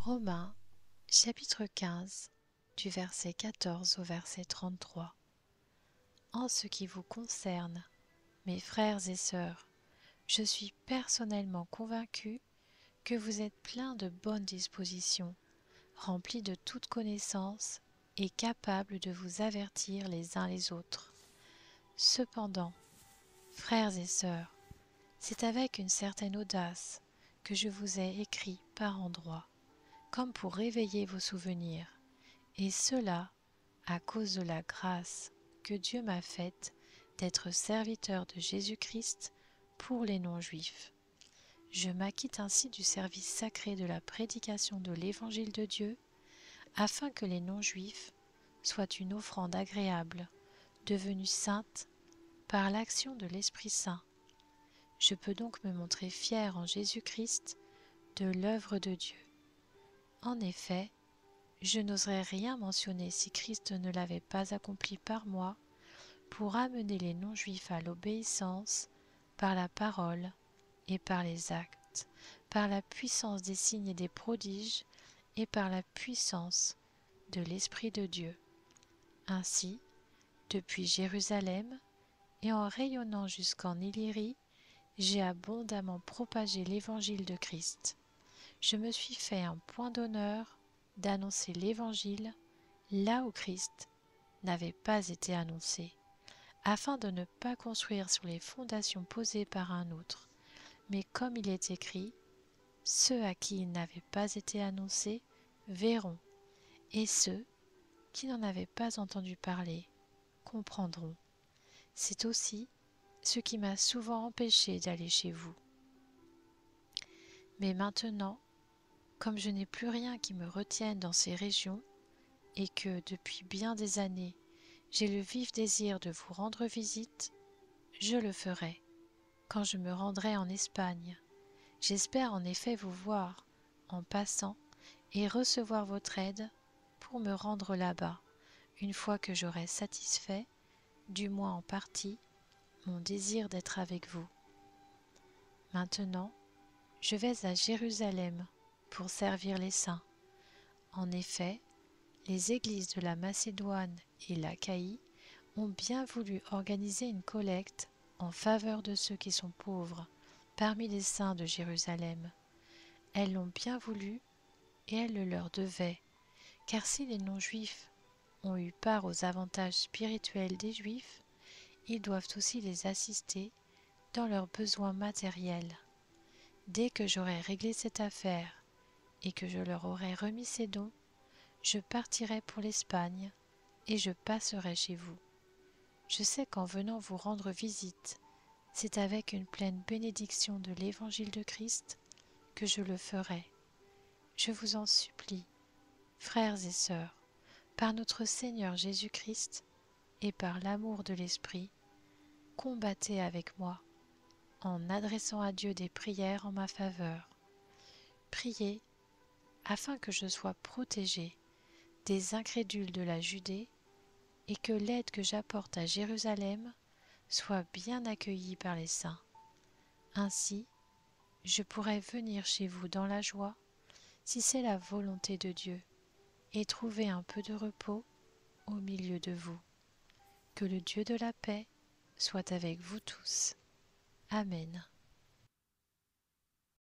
Romains, chapitre 15, du verset 14 au verset 33. En ce qui vous concerne, mes frères et sœurs, je suis personnellement convaincu que vous êtes pleins de bonnes dispositions, remplis de toute connaissance et capables de vous avertir les uns les autres. Cependant, frères et sœurs, c'est avec une certaine audace que je vous ai écrit par endroits, comme pour réveiller vos souvenirs, et cela à cause de la grâce que Dieu m'a faite d'être serviteur de Jésus-Christ pour les non-juifs. Je m'acquitte ainsi du service sacré de la prédication de l'Évangile de Dieu, afin que les non-juifs soient une offrande agréable, devenue sainte par l'action de l'Esprit Saint. Je peux donc me montrer fier en Jésus-Christ de l'œuvre de Dieu. En effet, je n'oserais rien mentionner si Christ ne l'avait pas accompli par moi pour amener les non-juifs à l'obéissance par la parole et par les actes, par la puissance des signes et des prodiges et par la puissance de l'Esprit de Dieu. Ainsi, depuis Jérusalem et en rayonnant jusqu'en Illyrie, j'ai abondamment propagé l'Évangile de Christ. Je me suis fait un point d'honneur d'annoncer l'Évangile là où Christ n'avait pas été annoncé, afin de ne pas construire sur les fondations posées par un autre. Mais comme il est écrit, ceux à qui il n'avait pas été annoncé verront, et ceux qui n'en avaient pas entendu parler comprendront. C'est aussi ce qui m'a souvent empêché d'aller chez vous. Mais maintenant, comme je n'ai plus rien qui me retienne dans ces régions, et que depuis bien des années, j'ai le vif désir de vous rendre visite, je le ferai quand je me rendrai en Espagne. J'espère en effet vous voir en passant et recevoir votre aide pour me rendre là-bas, une fois que j'aurai satisfait, du moins en partie, mon désir d'être avec vous. Maintenant, je vais à Jérusalem pour servir les saints. En effet, les églises de la Macédoine et l'Achaïe ont bien voulu organiser une collecte en faveur de ceux qui sont pauvres parmi les saints de Jérusalem. Elles l'ont bien voulu et elles le leur devaient, car si les non-juifs ont eu part aux avantages spirituels des juifs, ils doivent aussi les assister dans leurs besoins matériels. Dès que j'aurai réglé cette affaire et que je leur aurai remis ces dons, je partirai pour l'Espagne et je passerai chez vous. Je sais qu'en venant vous rendre visite, c'est avec une pleine bénédiction de l'Évangile de Christ que je le ferai. Je vous en supplie, frères et sœurs, par notre Seigneur Jésus-Christ et par l'amour de l'Esprit, combattez avec moi en adressant à Dieu des prières en ma faveur. Priez afin que je sois protégé des incrédules de la Judée et que l'aide que j'apporte à Jérusalem soit bien accueillie par les saints. Ainsi, je pourrai venir chez vous dans la joie, si c'est la volonté de Dieu, et trouver un peu de repos au milieu de vous. Que le Dieu de la paix soit avec vous tous. Amen.